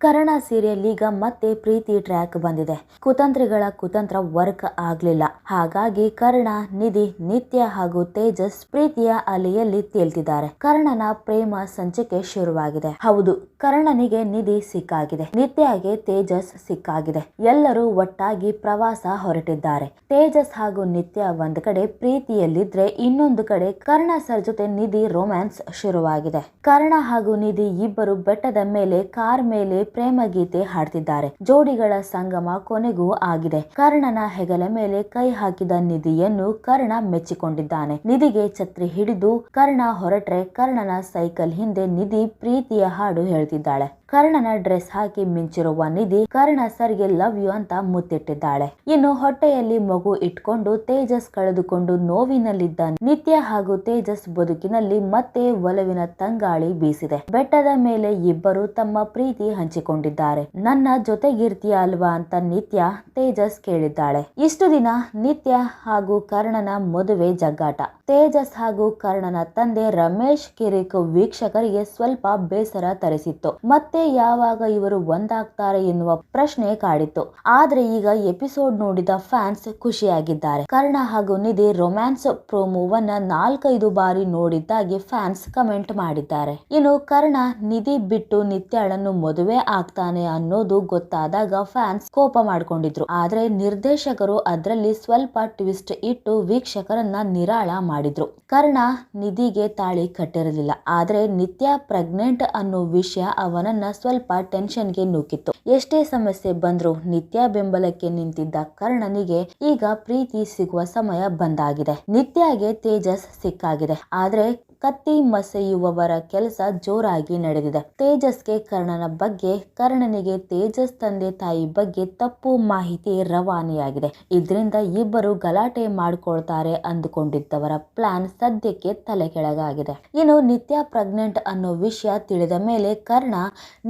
Karna serial ಈಗ ಮತ್ತೆ ಪ್ರೀತಿ track ಬಂದಿದೆ. ಕುತಂತ್ರಿಗಳ ಕುತಂತ್ರ ವರ್ಕ್ ಆಗ್ಲಿಲ್ಲ. ಹಾಗಾಗಿ ಕರ್ಣ, ನಿಧಿ, ನಿತ್ಯ ಹಾಗೂ ತೇಜಸ್ ಪ್ರೀತಿಯ ಅಲೆಯಲ್ಲಿ ತೇಲ್ತಿದ್ದಾರೆ. ಕರ್ಣನ ಪ್ರೇಮ ಸಂಚಿಕೆ ಶುರುವಾಗಿದೆ. ಹೌದು, ಕರ್ಣನಿಗೆ ನಿಧಿ ಸಿಕ್ಕಾಗಿದೆ, ನಿತ್ಯಗೆ ತೇಜಸ್ ಸಿಕ್ಕಾಗಿದೆ. ಎಲ್ಲರೂ ಒಟ್ಟಾಗಿ ಪ್ರವಾಸ ಹೊರಟಿದ್ದಾರೆ. ತೇಜಸ್ ಹಾಗೂ ನಿತ್ಯ ಒಂದ್ ಕಡೆ ಪ್ರೀತಿಯಲ್ಲಿದ್ರೆ, ಇನ್ನೊಂದು ಕಡೆ ಕರ್ಣ ಸರ್ ಜೊತೆ ನಿಧಿ ರೊಮ್ಯಾನ್ಸ್ ಶುರುವಾಗಿದೆ. ಕರ್ಣ ಹಾಗೂ ನಿಧಿ ಇಬ್ಬರು ಬೆಟ್ಟದ ಮೇಲೆ ಕಾರ್ ಮೇಲೆ ಪ್ರೇಮ ಗೀತೆ ಹಾಡ್ತಿದ್ದಾರೆ. ಜೋಡಿಗಳ ಸಂಗಮ ಕೊನೆಗೂ ಆಗಿದೆ. ಕರ್ಣನ ಹೆಗಲ ಮೇಲೆ ಕೈ ಹಾಕಿದ ನಿಧಿಯನ್ನು ಕರ್ಣ ಮೆಚ್ಚಿಕೊಂಡಿದ್ದಾನೆ. ನಿಧಿಗೆ ಛತ್ರಿ ಹಿಡಿದು ಕರ್ಣ ಹೊರಟ್ರೆ, ಕರ್ಣನ ಸೈಕಲ್ ಹಿಂದೆ ನಿಧಿ ಪ್ರೀತಿಯ ಹಾಡು ಹೇಳ್ತಿದ್ದಾಳೆ. ಕರ್ಣನ ಡ್ರೆಸ್ ಹಾಕಿ ಮಿಂಚಿರುವ ನಿಧಿ ಕರ್ಣ ಸರ್ಗೆ ಲವ್ ಯು ಅಂತ ಮುತ್ತಿಟ್ಟಿದ್ದಾಳೆ. ಇನ್ನು ಹೊಟ್ಟೆಯಲ್ಲಿ ಮಗು ಇಟ್ಕೊಂಡು ತೇಜಸ್ ಕಳೆದುಕೊಂಡು ನೋವಿನಲ್ಲಿದ್ದ ನಿತ್ಯ ಹಾಗೂ ತೇಜಸ್ ಬದುಕಿನಲ್ಲಿ ಮತ್ತೆ ಒಲವಿನ ತಂಗಾಳಿ ಬೀಸಿದೆ. ಬೆಟ್ಟದ ಮೇಲೆ ಇಬ್ಬರು ತಮ್ಮ ಪ್ರೀತಿ ಹಂಚಿಕೊಂಡಿದ್ದಾರೆ. ನನ್ನ ಜೊತೆಗಿರ್ತೀಯ ಅಲ್ವಾ ಅಂತ ನಿತ್ಯ ತೇಜಸ್ ಕೇಳಿದ್ದಾಳೆ. ಇಷ್ಟು ದಿನ ನಿತ್ಯ ಹಾಗೂ ಕರ್ಣನ ಮದುವೆ ಜಗ್ಗಾಟ. ತೇಜಸ್ ಹಾಗೂ ಕರ್ಣನ ತಂದೆ ರಮೇಶ್ ಕಿರಿಕ್ ವೀಕ್ಷಕರಿಗೆ ಸ್ವಲ್ಪ ಬೇಸರ ತರಿಸಿತ್ತು. ಮತ್ತೆ ಯಾವಾಗ ಇವರು ಒಂದಾಗ್ತಾರೆ ಎನ್ನುವ ಪ್ರಶ್ನೆ ಕಾಡಿತ್ತು. ಆದ್ರೆ ಈಗ ಎಪಿಸೋಡ್ ನೋಡಿದ ಫ್ಯಾನ್ಸ್ ಖುಷಿಯಾಗಿದ್ದಾರೆ. ಕರ್ಣ ಹಾಗೂ ನಿಧಿ ರೊಮ್ಯಾನ್ಸ್ ಪ್ರೋಮೋವನ್ನ 4-5 ಬಾರಿ ನೋಡಿದ್ದಾಗಿ ಫ್ಯಾನ್ಸ್ ಕಮೆಂಟ್ ಮಾಡಿದ್ದಾರೆ. ಇನ್ನು ಕರ್ಣ ನಿಧಿ ಬಿಟ್ಟು ನಿತ್ಯಾಳನ್ನು ಮದುವೆ ಆಗ್ತಾನೆ ಅನ್ನೋದು ಗೊತ್ತಾದಾಗ ಫ್ಯಾನ್ಸ್ ಕೋಪ ಮಾಡ್ಕೊಂಡಿದ್ರು. ಆದ್ರೆ ನಿರ್ದೇಶಕರು ಅದರಲ್ಲಿ ಸ್ವಲ್ಪ ಟ್ವಿಸ್ಟ್ ಇಟ್ಟು ವೀಕ್ಷಕರನ್ನ ನಿರಾಳ ಮಾಡಿದ್ರು. ಕರ್ಣ ನಿಧಿಗೆ ತಾಳಿ ಕಟ್ಟಿರಲಿಲ್ಲ. ಆದ್ರೆ ನಿತ್ಯ ಪ್ರೆಗ್ನೆಂಟ್ ಅನ್ನೋ ವಿಷಯ ಅವನನ್ನ ಸ್ವಲ್ಪ ಟೆನ್ಷನ್ಗೆ ನೂಕಿತ್ತು. ಎಷ್ಟೇ ಸಮಸ್ಯೆ ಬಂದ್ರು ನಿತ್ಯ ಬೆಂಬಲಕ್ಕೆ ನಿಂತಿದ್ದ ಕರ್ಣನಿಗೆ ಈಗ ಪ್ರೀತಿ ಸಿಗುವ ಸಮಯ ಬಂದಾಗಿದೆ. ನಿತ್ಯಗೆ ತೇಜಸ್ ಸಿಕ್ಕಾಗಿದೆ. ಆದ್ರೆ ಕತ್ತಿ ಮಸೆಯುವವರ ಕೆಲಸ ಜೋರಾಗಿ ನಡೆದಿದೆ. ತೇಜಸ್ಗೆ ಕರ್ಣನ ಬಗ್ಗೆ, ಕರ್ಣನಿಗೆ ತೇಜಸ್ ತಂದೆ ತಾಯಿ ಬಗ್ಗೆ ತಪ್ಪು ಮಾಹಿತಿ ರವಾನೆಯಾಗಿದೆ. ಇದರಿಂದ ಇಬ್ಬರು ಗಲಾಟೆ ಮಾಡ್ಕೊಳ್ತಾರೆ ಅಂದುಕೊಂಡಿದ್ದವರ ಪ್ಲಾನ್ ಸದ್ಯಕ್ಕೆ ತಲೆ ಕೆಳಗಾಗಿದೆ. ಇನ್ನು ನಿತ್ಯ ಪ್ರೆಗ್ನೆಂಟ್ ಅನ್ನೋ ವಿಷಯ ತಿಳಿದ ಮೇಲೆ ಕರ್ಣ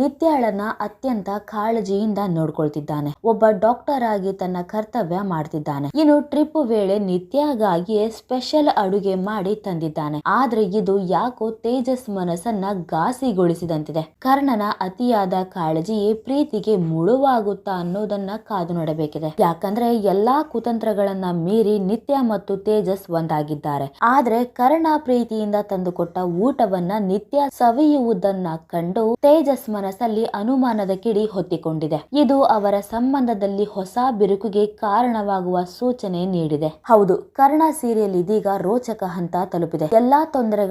ನಿತ್ಯಾಳನ್ನ ಅತ್ಯಂತ ಕಾಳಜಿಯಿಂದ ನೋಡ್ಕೊಳ್ತಿದ್ದಾನೆ. ಒಬ್ಬ ಡಾಕ್ಟರ್ ಆಗಿ ತನ್ನ ಕರ್ತವ್ಯ ಮಾಡ್ತಿದ್ದಾನೆ. ಇನ್ನು ಟ್ರಿಪ್ ವೇಳೆ ನಿತ್ಯಗಾಗಿಯೇ ಸ್ಪೆಷಲ್ ಅಡುಗೆ ಮಾಡಿ ತಂದಿದ್ದಾನೆ. ಆದ್ರೆ ಇದು ಯಾಕೋ ತೇಜಸ್ ಮನಸ್ಸನ್ನ ಘಾಸಿಗೊಳಿಸಿದಂತಿದೆ. ಕರ್ಣನ ಅತಿಯಾದ ಕಾಳಜಿಯೇ ಪ್ರೀತಿಗೆ ಮುಳುವಾಗುತ್ತಾ ಅನ್ನೋದನ್ನ ಕಾದು ನೋಡಬೇಕಿದೆ. ಯಾಕಂದ್ರೆ ಎಲ್ಲಾ ಕುತಂತ್ರಗಳನ್ನ ಮೀರಿ ನಿತ್ಯ ಮತ್ತು ತೇಜಸ್ ಒಂದಾಗಿದ್ದಾರೆ. ಆದ್ರೆ ಕರ್ಣ ಪ್ರೀತಿಯಿಂದ ತಂದುಕೊಟ್ಟ ಊಟವನ್ನ ನಿತ್ಯ ಸವಿಯುವುದನ್ನ ಕಂಡು ತೇಜಸ್ ಮನಸ್ಸಲ್ಲಿ ಅನುಮಾನದ ಕಿಡಿ ಹೊತ್ತಿಕೊಂಡಿದೆ. ಇದು ಅವರ ಸಂಬಂಧದಲ್ಲಿ ಹೊಸ ಬಿರುಕಿಗೆ ಕಾರಣವಾಗುವ ಸೂಚನೆ ನೀಡಿದೆ. ಹೌದು, ಕರ್ಣ ಸೀರಿಯಲ್ ಇದೀಗ ರೋಚಕ ಹಂತ ತಲುಪಿದೆ. ಎಲ್ಲಾ ತೊಂದರೆಗಳನ್ನ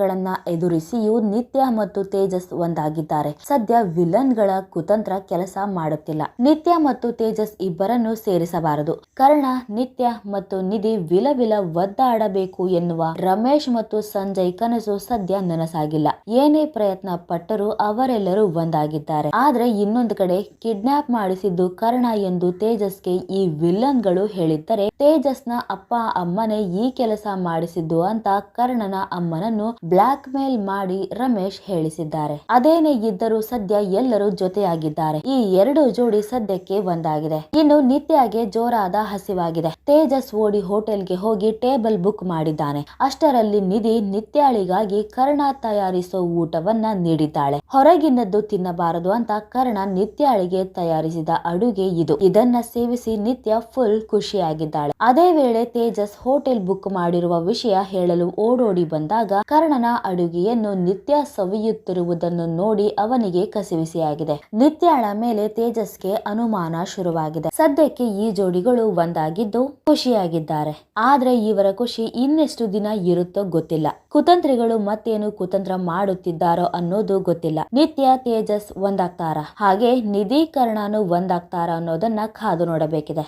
ಎದುರಿಸಿಯೂ ನಿತ್ಯ ಮತ್ತು ತೇಜಸ್ ಒಂದಾಗಿದ್ದಾರೆ. ಸದ್ಯ ವಿಲನ್ ಗಳ ಕುತಂತ್ರ ಕೆಲಸ ಮಾಡುತ್ತಿಲ್ಲ. ನಿತ್ಯ ಮತ್ತು ತೇಜಸ್ ಇಬ್ಬರನ್ನು ಸೇರಿಸಬಾರದು. ಕರ್ಣ, ನಿತ್ಯ ಮತ್ತು ನಿಧಿ ವಿಲವಿಲ ಒದ್ದಾಡಬೇಕು ಎನ್ನುವ ರಮೇಶ್ ಮತ್ತು ಸಂಜಯ್ ಕನಸು ಸದ್ಯ ನನಸಾಗಿಲ್ಲ. ಏನೇ ಪ್ರಯತ್ನ ಪಟ್ಟರೂ ಅವರೆಲ್ಲರೂ ಒಂದಾಗಿದ್ದಾರೆ. ಆದ್ರೆ ಇನ್ನೊಂದು ಕಡೆ ಕಿಡ್ನಾಪ್ ಮಾಡಿಸಿದ್ದು ಕರ್ಣ ಎಂದು ತೇಜಸ್ಗೆ ಈ ವಿಲನ್ ಗಳು ಹೇಳಿದ್ದರೆ, ತೇಜಸ್ನ ಅಪ್ಪ ಅಮ್ಮನೇ ಈ ಕೆಲಸ ಮಾಡಿಸಿದ್ದು ಅಂತ ಕರ್ಣನ ಅಮ್ಮನನ್ನು ಬ್ಲಾಕ್ ಮೇಲ್ ಮಾಡಿ ರಮೇಶ್ ಹೇಳಿಸಿದ್ದಾರೆ. ಅದೇನೇ ಇದ್ದರೂ ಸದ್ಯ ಎಲ್ಲರೂ ಜೊತೆಯಾಗಿದ್ದಾರೆ. ಈ ಎರಡು ಜೋಡಿ ಸದ್ಯಕ್ಕೆ ಒಂದಾಗಿದೆ. ಇನ್ನು ನಿತ್ಯಗೆ ಜೋರಾದ ಹಸಿವಾಗಿದೆ. ತೇಜಸ್ ಓಡಿ ಹೋಟೆಲ್ಗೆ ಹೋಗಿ ಟೇಬಲ್ ಬುಕ್ ಮಾಡಿದ್ದಾನೆ. ಅಷ್ಟರಲ್ಲಿ ನಿಧಿ ನಿತ್ಯಾಳಿಗಾಗಿ ಕರ್ಣ ತಯಾರಿಸೋ ಊಟವನ್ನ ನೀಡಿದ್ದಾಳೆ. ಹೊರಗಿನದ್ದು ತಿನ್ನಬಾರದು ಅಂತ ಕರ್ಣ ನಿತ್ಯಾಳಿಗೆ ತಯಾರಿಸಿದ ಅಡುಗೆ ಇದು. ಇದನ್ನ ಸೇವಿಸಿ ನಿತ್ಯ ಫುಲ್ ಖುಷಿಯಾಗಿದ್ದಾಳೆ. ಅದೇ ವೇಳೆ ತೇಜಸ್ ಹೋಟೆಲ್ ಬುಕ್ ಮಾಡಿರುವ ವಿಷಯ ಹೇಳಲು ಓಡೋಡಿ ಬಂದಾಗ ಕರ್ಣನ ಅಡುಗೆಯನ್ನು ನಿತ್ಯ ಸವಿಯುತ್ತಿರುವುದನ್ನು ನೋಡಿ ಅವನಿಗೆ ಕಸಿವಿಸಿಯಾಗಿದೆ. ನಿತ್ಯಾಳ ಮೇಲೆ ತೇಜಸ್ಗೆ ಅನುಮಾನ ಶುರುವಾಗಿದೆ. ಸದ್ಯಕ್ಕೆ ಈ ಜೋಡಿಗಳು ಒಂದಾಗಿದ್ದು ಖುಷಿಯಾಗಿದ್ದಾರೆ. ಆದ್ರೆ ಇವರ ಖುಷಿ ಇನ್ನೆಷ್ಟು ದಿನ ಇರುತ್ತೋ ಗೊತ್ತಿಲ್ಲ. ಕುತಂತ್ರಿಗಳು ಮತ್ತೇನು ಕುತಂತ್ರ ಮಾಡುತ್ತಿದ್ದಾರೋ ಅನ್ನೋದು ಗೊತ್ತಿಲ್ಲ. ನಿತ್ಯ ತೇಜಸ್ ಒಂದಾಗ್ತಾರ, ಹಾಗೆ ನಿಧಿ ಕರ್ಣನು ಒಂದಾಗ್ತಾರ ಅನ್ನೋದನ್ನ ಕಾದು ನೋಡಬೇಕಿದೆ.